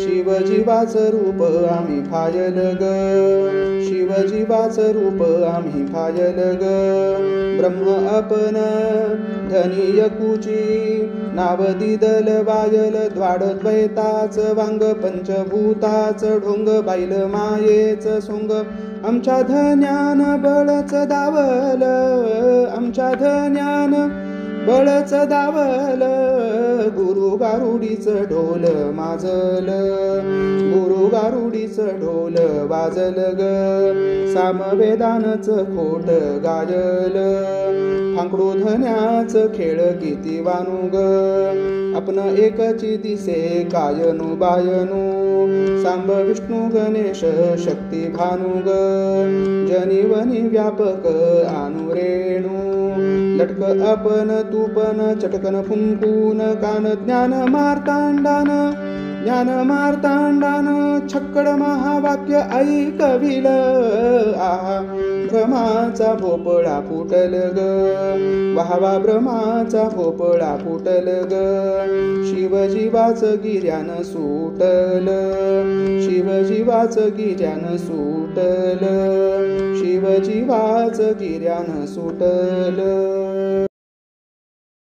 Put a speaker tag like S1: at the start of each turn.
S1: शिवजीवाचं रूप आम्ही पायल ग, शिवजीवाचं रूप आम्ही पायल ग. ब्रह्म अपन धनी यकुची, नाव दिदल वायल द्वाडद्वैताच वांग पंचभूताच ढोंग बाईल मायेच सोंग. आमच्या धन्यान बळच दावल, आमच्या धन्यान बळच दावल. गुरु गारुडीच ढोल माजल, गुरु गारुडीच ढोल वाजल ग. सामवेदानच खोट गायल, फांकडू धन्याच खेळ किती वानू ग. आपण एकची दिसे कायनु बायनु, सांब विष्णू गणेश शक्ती भानू ग. जनिवनी व्यापक आनु रेणू, लटक आपण तूपन चटकन फुंकून कान. ज्ञान मार्तांडान, ज्ञान मार्तांडान छक्कड महावाक्य ऐकविल. आहा भ्रमाचा भोपळा फुटल ग, वाहवा भ्रमाचा भोपळा फुटल ग. शिवजीवाच गिर्यान सुटल, शिवजीवाच गिर्यान सुटल, शिवजीवाच गिर्यान सुटल.